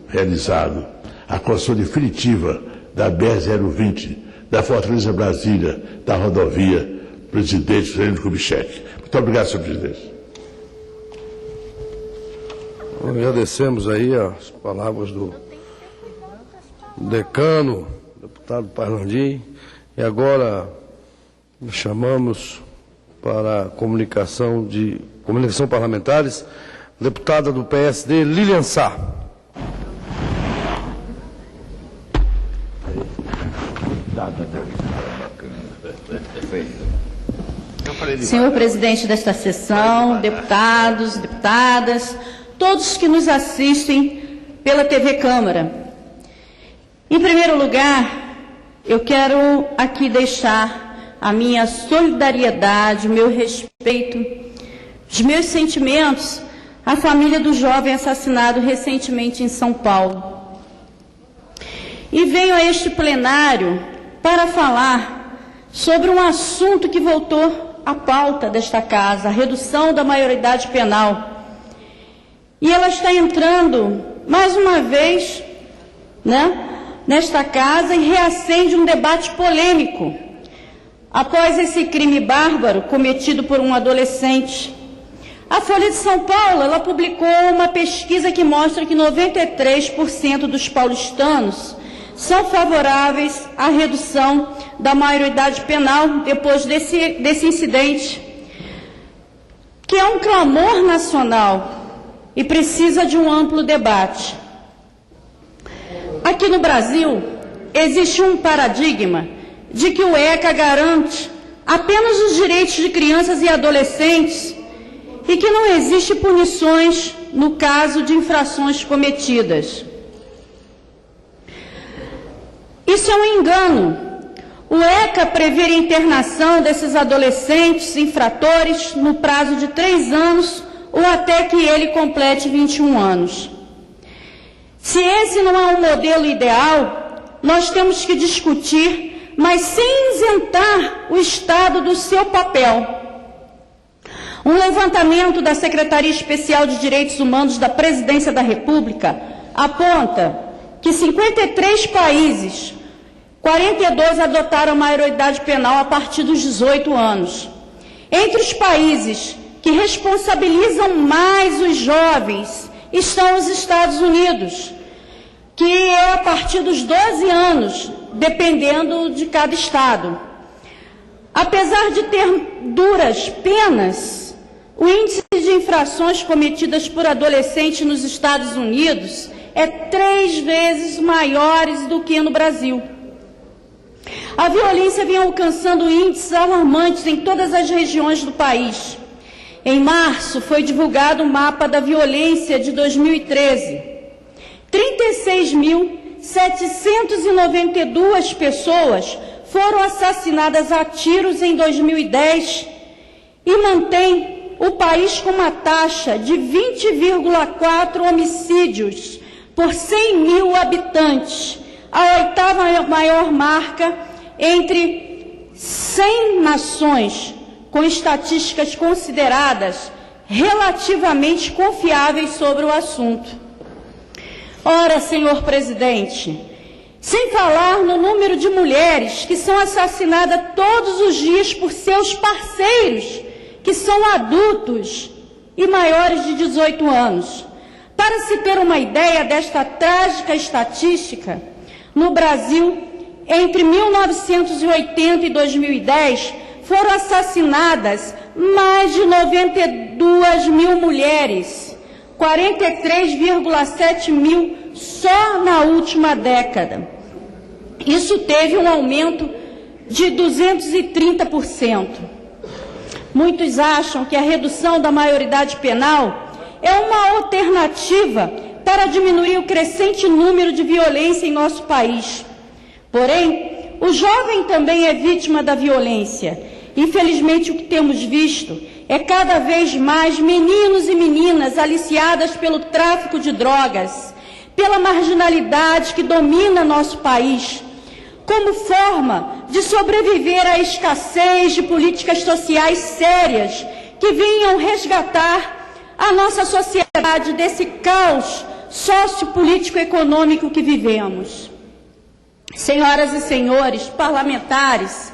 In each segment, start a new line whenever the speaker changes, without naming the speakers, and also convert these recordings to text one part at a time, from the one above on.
realizado a construção definitiva da BR-020, da Fortaleza Brasília, da rodovia Presidente Juscelino Kubitschek. Muito obrigado, senhor presidente.
Agradecemos aí as palavras do decano, deputado Parlandim, e agora chamamos para comunicação parlamentares, deputada do PSD, Lilian Sá.
Senhor presidente desta sessão, deputados, deputadas, todos que nos assistem pela TV Câmara. Em primeiro lugar, eu quero aqui deixar a minha solidariedade, o meu respeito, os meus sentimentos à família do jovem assassinado recentemente em São Paulo. E venho a este plenário para falar sobre um assunto que voltou à pauta desta casa, a redução da maioridade penal. E ela está entrando, mais uma vez, nesta casa e reacende um debate polêmico após esse crime bárbaro cometido por um adolescente. A Folha de São Paulo, ela publicou uma pesquisa que mostra que 93% dos paulistanos são favoráveis à redução da maioridade penal depois desse incidente, que é um clamor nacional e precisa de um amplo debate. Aqui no Brasil, existe um paradigma de que o ECA garante apenas os direitos de crianças e adolescentes e que não existe punições no caso de infrações cometidas. Isso é um engano. O ECA prevê a internação desses adolescentes infratores no prazo de 3 anos ou até que ele complete 21 anos. Se esse não é um modelo ideal, nós temos que discutir, mas sem isentar o Estado do seu papel. Um levantamento da Secretaria Especial de Direitos Humanos da Presidência da República aponta que 53 países, 42 adotaram a maioridade penal a partir dos 18 anos. Entre os países que responsabilizam mais os jovens estão os Estados Unidos, que é a partir dos 12 anos, dependendo de cada estado. Apesar de ter duras penas, o índice de infrações cometidas por adolescentes nos Estados Unidos é 3 vezes maiores do que no Brasil. A violência vem alcançando índices alarmantes em todas as regiões do país. Em março, foi divulgado o mapa da violência de 2013. 36.792 pessoas foram assassinadas a tiros em 2010 e mantém o país com uma taxa de 20,4 homicídios por 100 mil habitantes, a 8ª maior marca entre 100 nações, com estatísticas consideradas relativamente confiáveis sobre o assunto. Ora, senhor presidente, sem falar no número de mulheres que são assassinadas todos os dias por seus parceiros, que são adultos e maiores de 18 anos. Para se ter uma ideia desta trágica estatística, no Brasil, entre 1980 e 2010, foram assassinadas mais de 92 mil mulheres, 43,7 mil só na última década. Isso teve um aumento de 230%. Muitos acham que a redução da maioridade penal é uma alternativa para diminuir o crescente número de violência em nosso país. Porém, o jovem também é vítima da violência. Infelizmente, o que temos visto é cada vez mais meninos e meninas aliciadas pelo tráfico de drogas, pela marginalidade que domina nosso país, como forma de sobreviver à escassez de políticas sociais sérias que venham resgatar a nossa sociedade desse caos sociopolítico-econômico que vivemos. Senhoras e senhores parlamentares,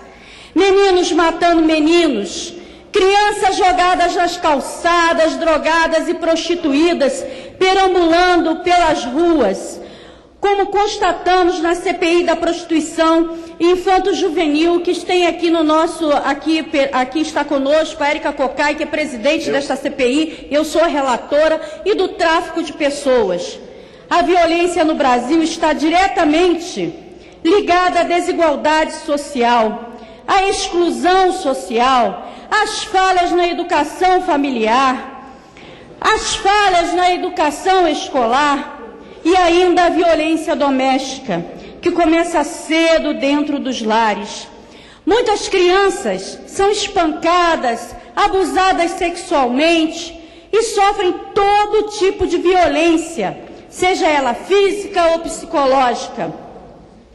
meninos matando meninos, crianças jogadas nas calçadas, drogadas e prostituídas, perambulando pelas ruas, como constatamos na CPI da prostituição infanto-juvenil, que tem aqui no nosso, aqui está conosco a Érica Cocai, que é presidente desta CPI, eu sou a relatora, e do tráfico de pessoas. A violência no Brasil está diretamente ligada à desigualdade social, à exclusão social, às falhas na educação familiar, às falhas na educação escolar e ainda a violência doméstica, que começa cedo dentro dos lares. Muitas crianças são espancadas, abusadas sexualmente e sofrem todo tipo de violência, seja ela física ou psicológica.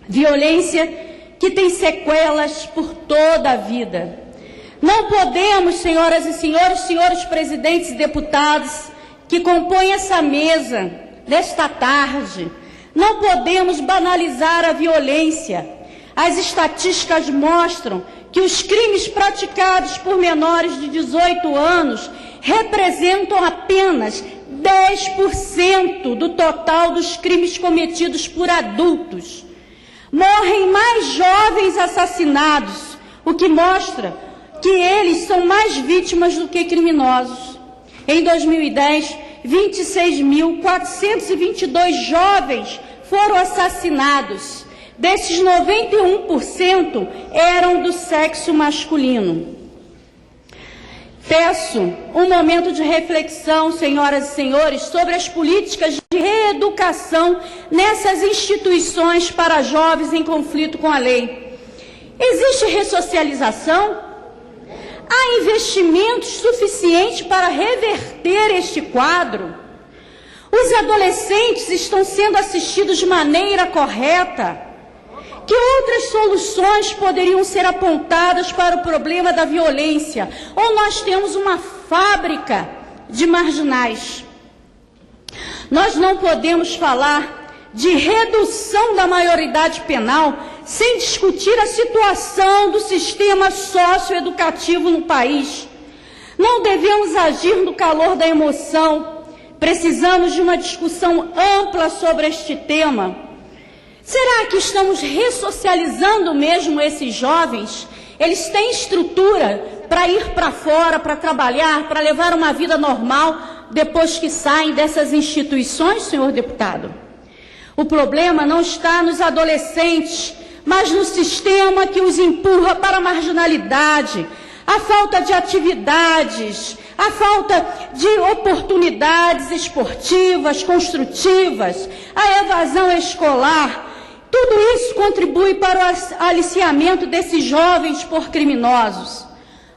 Violência que tem sequelas por toda a vida. Não podemos, senhoras e senhores, senhores presidentes e deputados que compõem essa mesa desta tarde, não podemos banalizar a violência. As estatísticas mostram que os crimes praticados por menores de 18 anos representam apenas 10% do total dos crimes cometidos por adultos. Morrem mais jovens assassinados, o que mostra que eles são mais vítimas do que criminosos. Em 2010, 26.422 jovens foram assassinados. Desses, 91% eram do sexo masculino. Peço um momento de reflexão, senhoras e senhores, sobre as políticas de reeducação nessas instituições para jovens em conflito com a lei. Existe ressocialização? Há investimentos suficientes para reverter este quadro? Os adolescentes estão sendo assistidos de maneira correta? Que outras soluções poderiam ser apontadas para o problema da violência? Ou nós temos uma fábrica de marginais? Nós não podemos falar de redução da maioridade penal sem discutir a situação do sistema socioeducativo no país. Não devemos agir no calor da emoção. Precisamos de uma discussão ampla sobre este tema. Será que estamos ressocializando mesmo esses jovens? Eles têm estrutura para ir para fora, para trabalhar, para levar uma vida normal depois que saem dessas instituições, senhor deputado? O problema não está nos adolescentes, mas no sistema que os empurra para a marginalidade, a falta de atividades, a falta de oportunidades esportivas, construtivas, a evasão escolar. Tudo isso contribui para o aliciamento desses jovens por criminosos.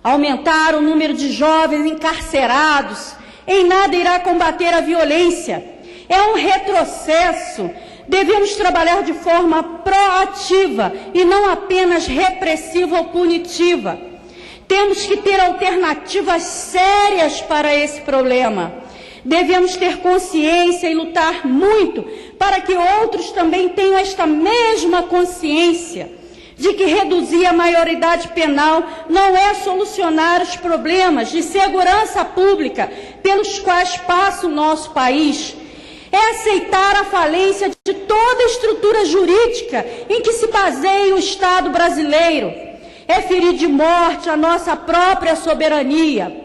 Aumentar o número de jovens encarcerados em nada irá combater a violência. É um retrocesso. Devemos trabalhar de forma proativa e não apenas repressiva ou punitiva. Temos que ter alternativas sérias para esse problema. Devemos ter consciência e lutar muito para que outros também tenham esta mesma consciência de que reduzir a maioridade penal não é solucionar os problemas de segurança pública pelos quais passa o nosso país. É aceitar a falência de toda a estrutura jurídica em que se baseia o Estado brasileiro. É ferir de morte a nossa própria soberania.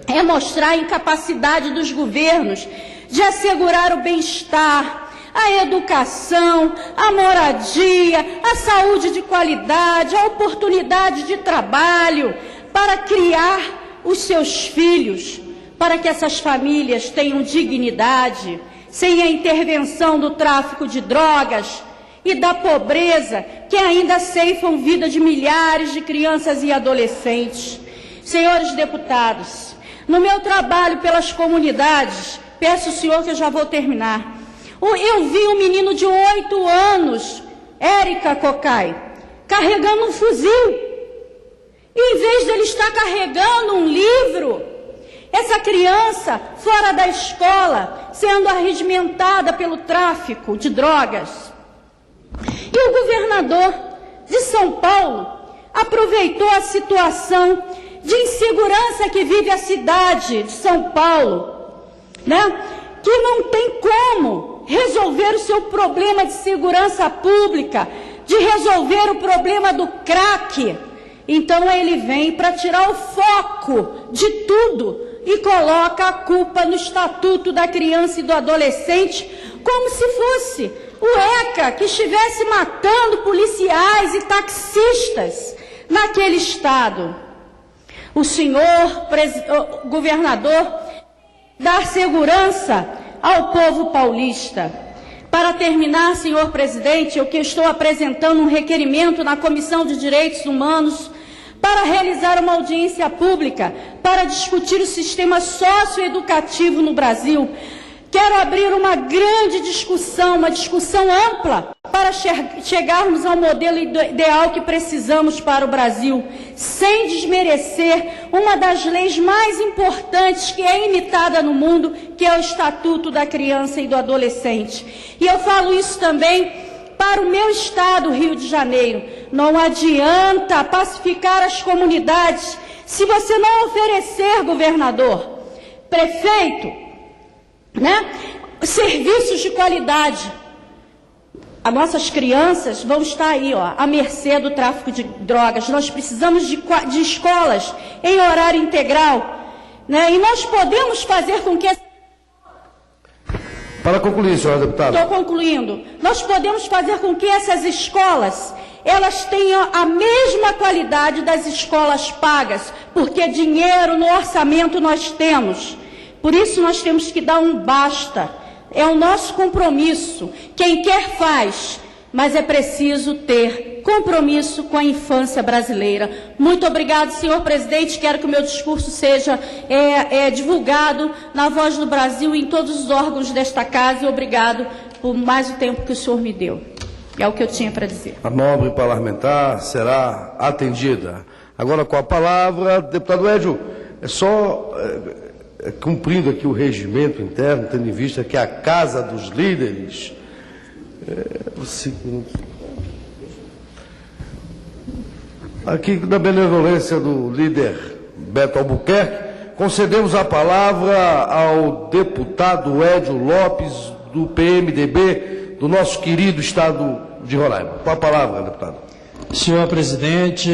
É mostrar a incapacidade dos governos de assegurar o bem-estar, a educação, a moradia, a saúde de qualidade, a oportunidade de trabalho para criar os seus filhos, para que essas famílias tenham dignidade, sem a intervenção do tráfico de drogas e da pobreza que ainda ceifam vida de milhares de crianças e adolescentes. Senhores deputados, no meu trabalho pelas comunidades, peço ao senhor que eu já vou terminar, eu vi um menino de 8 anos, Érica Cocai, carregando um fuzil. E em vez dele estar carregando um livro, Essa criança fora da escola, sendo arregimentada pelo tráfico de drogas. E o governador de São Paulo aproveitou a situação de insegurança que vive a cidade de São Paulo, né? Que não tem como resolver o seu problema de segurança pública, de resolver o problema do crack. Então ele vem para tirar o foco de tudo e coloca a culpa no Estatuto da Criança e do Adolescente, como se fosse o ECA que estivesse matando policiais e taxistas naquele estado. O senhor governador dar segurança ao povo paulista. Para terminar, senhor presidente, eu que estou apresentando um requerimento na Comissão de Direitos Humanos para realizar uma audiência pública para discutir o sistema socioeducativo no Brasil. Quero abrir uma grande discussão, uma discussão ampla, para chegarmos ao modelo ideal que precisamos para o Brasil, sem desmerecer uma das leis mais importantes que é imitada no mundo, que é o Estatuto da Criança e do Adolescente. E eu falo isso também para o meu estado, Rio de Janeiro. Não adianta pacificar as comunidades se você não oferecer, governador, prefeito, né, serviços de qualidade. As nossas crianças vão estar aí, ó, à mercê do tráfico de drogas. Nós precisamos de escolas em horário integral, né? E nós podemos fazer com que...
Para concluir, senhora deputada.
Estou concluindo. Nós podemos fazer com que essas escolas, elas tenham a mesma qualidade das escolas pagas, porque dinheiro no orçamento nós temos. Por isso nós temos que dar um basta. É o nosso compromisso. Quem quer faz, mas é preciso ter compromisso com a infância brasileira. Muito obrigado, senhor presidente. Quero que o meu discurso seja divulgado na Voz do Brasil em todos os órgãos desta casa. E obrigado por mais o tempo que o senhor me deu. É o que eu tinha para dizer.
A nobre parlamentar será atendida. Agora, com a palavra, deputado Edio, cumprindo aqui o regimento interno, tendo em vista que a Casa dos Líderes... Aqui, da benevolência do líder Beto Albuquerque, concedemos a palavra ao deputado Edio Lopes, do PMDB, do nosso querido estado de Roraima. Com a palavra, deputado.
Senhor presidente...